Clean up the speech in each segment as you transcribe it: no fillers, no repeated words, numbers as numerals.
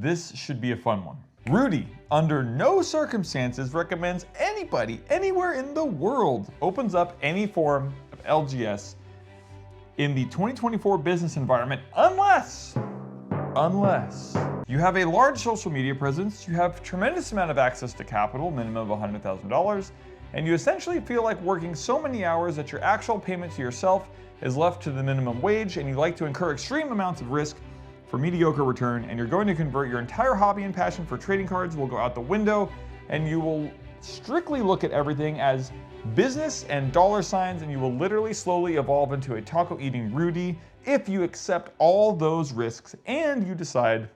This should be a fun one. Rudy, under no circumstances, recommends anybody, anywhere in the world, opens up any form of LGS in the 2024 business environment unless you have a large social media presence, you have tremendous amount of access to capital, minimum of $100,000, and you essentially feel like working so many hours that your actual payment to yourself is left to the minimum wage, and you like to incur extreme amounts of risk for mediocre return, and you're going to convert your entire hobby and passion for trading cards will go out the window, and you will strictly look at everything as business and dollar signs, and you will literally slowly evolve into a taco eating Rudy if you accept all those risks and you decide,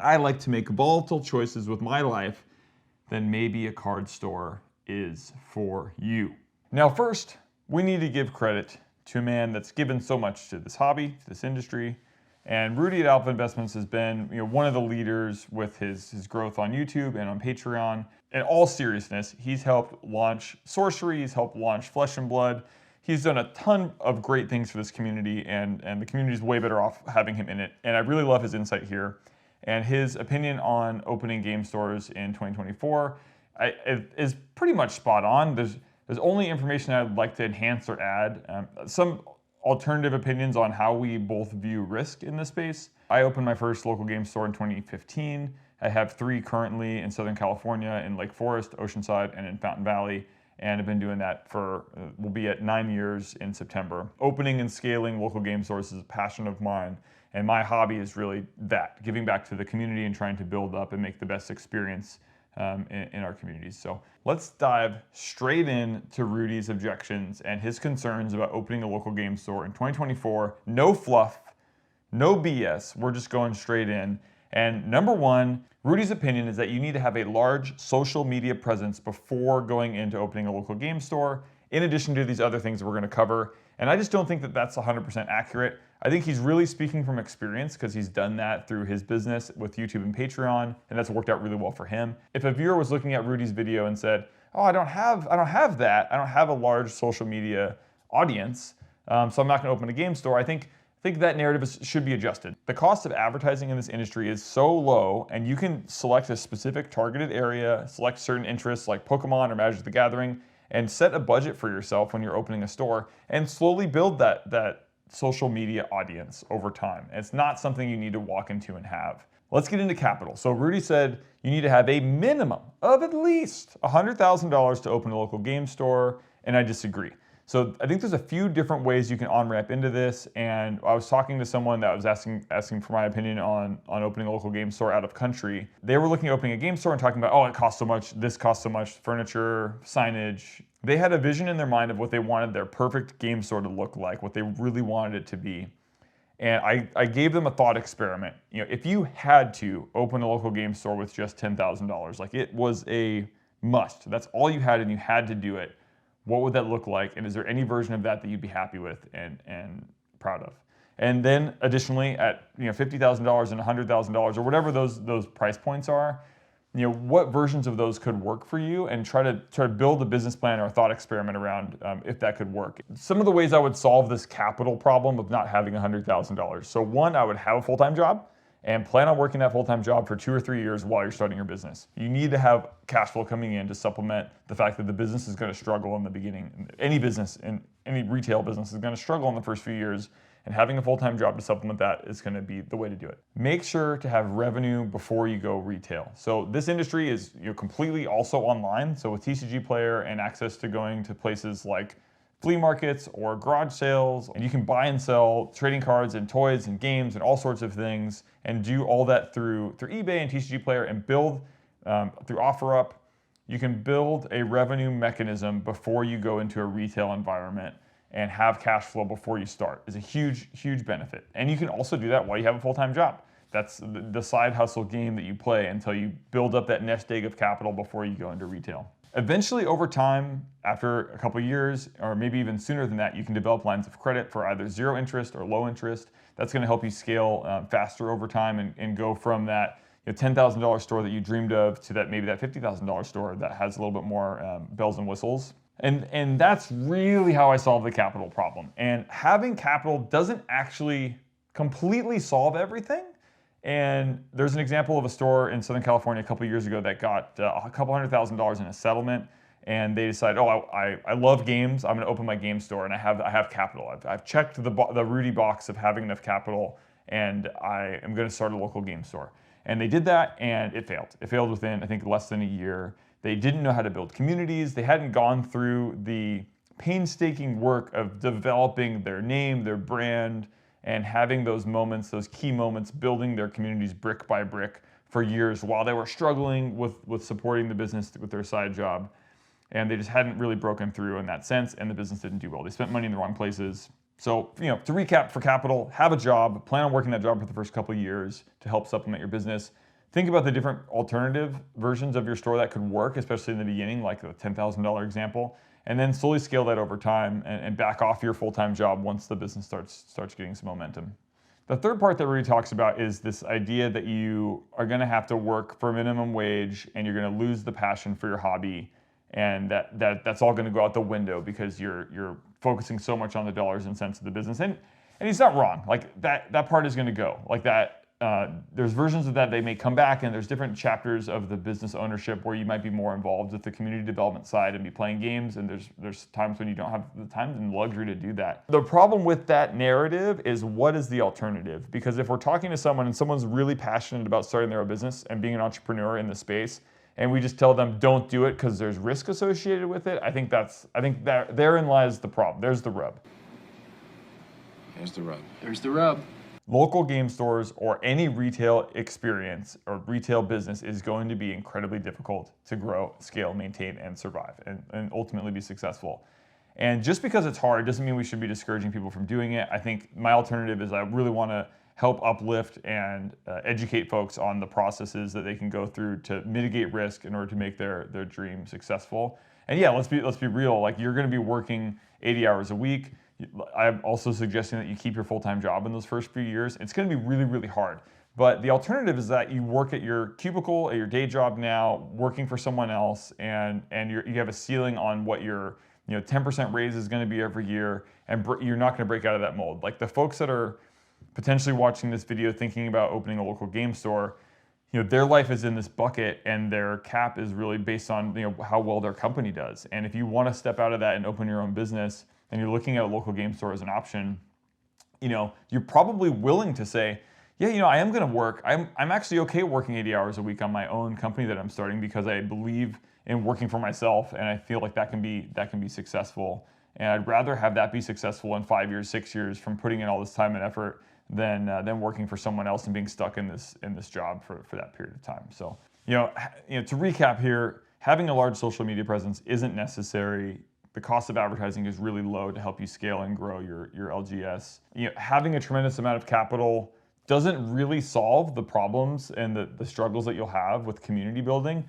I like to make volatile choices with my life, then maybe a card store is for you. Now first, we need to give credit to a man that's given so much to this hobby, to this industry, and Rudy at Alpha Investments has been one of the leaders with his growth on YouTube and on Patreon. In all seriousness, he's helped launch Sorcery, he's helped launch Flesh and Blood. He's done a ton of great things for this community, and the community's way better off having him in it. And I really love his insight here. And his opinion on opening game stores in 2024 is pretty much spot on. There's only information I'd like to enhance or add. Some alternative opinions on how we both view risk in this space. I opened my first local game store in 2015. I have 3 currently in Southern California, in Lake Forest, Oceanside, and in Fountain Valley. And I've been doing that for, we'll be at 9 years in September. Opening and scaling local game stores is a passion of mine. And my hobby is really that, giving back to the community and trying to build up and make the best experience in our communities. So let's dive straight in to Rudy's objections and his concerns about opening a local game store in 2024. No fluff, no BS, we're just going straight in. And number one, Rudy's opinion is that you need to have a large social media presence before going into opening a local game store, in addition to these other things that we're going to cover. And I just don't think that that's 100% accurate. I think he's really speaking from experience because he's done that through his business with YouTube and Patreon, and that's worked out really well for him. If a viewer was looking at Rudy's video and said, "Oh, I don't have that. I don't have a large social media audience, so I'm not going to open a game store," I think that narrative should be adjusted. The cost of advertising in this industry is so low, and you can select a specific targeted area, select certain interests like Pokemon or Magic the Gathering, and set a budget for yourself when you're opening a store, and slowly build that social media audience over time. It's not something you need to walk into and have. Let's get into capital. So Rudy said you need to have a minimum of at least $100,000 to open a local game store, and I disagree. So I think there's a few different ways you can on-ramp into this, and I was talking to someone that was asking for my opinion on opening a local game store out of country. They were looking at opening a game store and talking about, oh, it costs so much, this costs so much, furniture, signage. They had a vision in their mind of what they wanted their perfect game store to look like, what they really wanted it to be. And I gave them a thought experiment. If you had to open a local game store with just $10,000, like it was a must, that's all you had and you had to do it, what would that look like? And is there any version of that you'd be happy with and proud of? And then additionally, at $50,000 and $100,000 or whatever those price points are, what versions of those could work for you, and try to build a business plan or a thought experiment around if that could work. Some of the ways I would solve this capital problem of not having $100,000. So one, I would have a full-time job and plan on working that full-time job for 2 or 3 years while you're starting your business. You need to have cash flow coming in to supplement the fact that the business is going to struggle in the beginning. Any business, any retail business is going to struggle in the first few years, and having a full-time job to supplement that is going to be the way to do it. Make sure to have revenue before you go retail. So this industry is completely also online. So with TCG Player and access to going to places like flea markets or garage sales, and you can buy and sell trading cards and toys and games and all sorts of things, and do all that through eBay and TCG Player, and build through OfferUp. You can build a revenue mechanism before you go into a retail environment and have cash flow before you start. Is a huge, huge benefit. And you can also do that while you have a full-time job. That's the side hustle game that you play until you build up that nest egg of capital before you go into retail. Eventually, over time, after a couple of years, or maybe even sooner than that, you can develop lines of credit for either zero interest or low interest. That's going to help you scale faster over time and go from that $10,000 store that you dreamed of to maybe that $50,000 store that has a little bit more bells and whistles. And that's really how I solve the capital problem. And having capital doesn't actually completely solve everything. And there's an example of a store in Southern California a couple years ago that got a couple $100,000 in a settlement, and they decided, oh, I love games. I'm going to open my game store, and I have capital. I've checked the Rudy box of having enough capital, and I am going to start a local game store. And they did that, and it failed. It failed within, I think, less than a year. They didn't know how to build communities. They hadn't gone through the painstaking work of developing their name, their brand, and having those moments, those key moments, building their communities brick by brick for years while they were struggling with supporting the business with their side job. And they just hadn't really broken through in that sense, and the business didn't do well. They spent money in the wrong places. So, to recap, for capital, have a job, plan on working that job for the first couple of years to help supplement your business. Think about the different alternative versions of your store that could work, especially in the beginning, like the $10,000 example, and then slowly scale that over time and back off your full-time job once the business starts getting some momentum. The third part that Rudy talks about is this idea that you are going to have to work for minimum wage and you're going to lose the passion for your hobby, and that's all going to go out the window because you're focusing so much on the dollars and cents of the business. And he's not wrong. Like that part is going to go. Like that. There's versions of that they may come back, and there's different chapters of the business ownership where you might be more involved with the community development side and be playing games, and there's times when you don't have the time and luxury to do that. The problem with that narrative is, what is the alternative? Because if we're talking to someone and someone's really passionate about starting their own business and being an entrepreneur in the space, and we just tell them don't do it because there's risk associated with it, I think that therein lies the problem. There's the rub. There's the rub. There's the rub. Local game stores or any retail experience or retail business is going to be incredibly difficult to grow, scale, maintain, and survive, and ultimately be successful. And just because it's hard doesn't mean we should be discouraging people from doing it. I think my alternative is I really want to help uplift and educate folks on the processes that they can go through to mitigate risk in order to make their dream successful. And yeah, let's be real. Like, you're going to be working 80 hours a week. I'm also suggesting that you keep your full-time job in those first few years. It's going to be really, really hard. But the alternative is that you work at your cubicle, at your day job now, working for someone else, and you have a ceiling on what your 10% raise is going to be every year, and you're not going to break out of that mold. Like the folks that are potentially watching this video thinking about opening a local game store, their life is in this bucket, and their cap is really based on how well their company does. And if you want to step out of that and open your own business, and you're looking at a local game store as an option, you're probably willing to say, yeah, I am going to work. I'm actually okay working 80 hours a week on my own company that I'm starting because I believe in working for myself, and I feel like that can be successful. And I'd rather have that be successful in 5 years, 6 years from putting in all this time and effort than working for someone else and being stuck in this job for that period of time. So, to recap here, having a large social media presence isn't necessary. The cost of advertising is really low to help you scale and grow your LGS. Having a tremendous amount of capital doesn't really solve the problems and the struggles that you'll have with community building.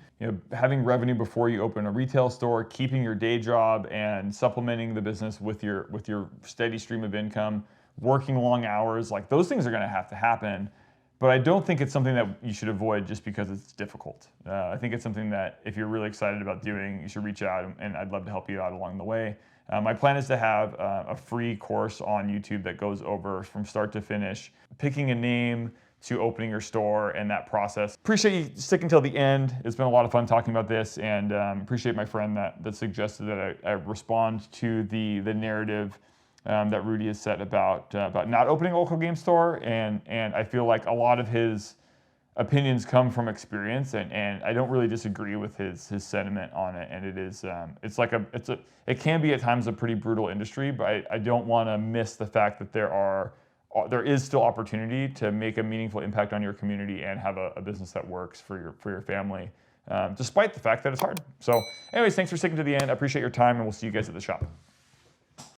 Having revenue before you open a retail store, keeping your day job and supplementing the business with your steady stream of income, working long hours, like those things are going to have to happen. But I don't think it's something that you should avoid just because it's difficult. I think it's something that if you're really excited about doing, you should reach out, and I'd love to help you out along the way. My plan is to have a free course on YouTube that goes over from start to finish, picking a name to opening your store and that process. Appreciate you sticking till the end. It's been a lot of fun talking about this, and appreciate my friend that suggested that I respond to the narrative that Rudy has said about not opening a local game store, and I feel like a lot of his opinions come from experience, and I don't really disagree with his sentiment on it. And it is it can be at times a pretty brutal industry, but I don't want to miss the fact that there is still opportunity to make a meaningful impact on your community and have a business that works for your family, despite the fact that it's hard. So anyways, thanks for sticking to the end. I appreciate your time, and we'll see you guys at the shop.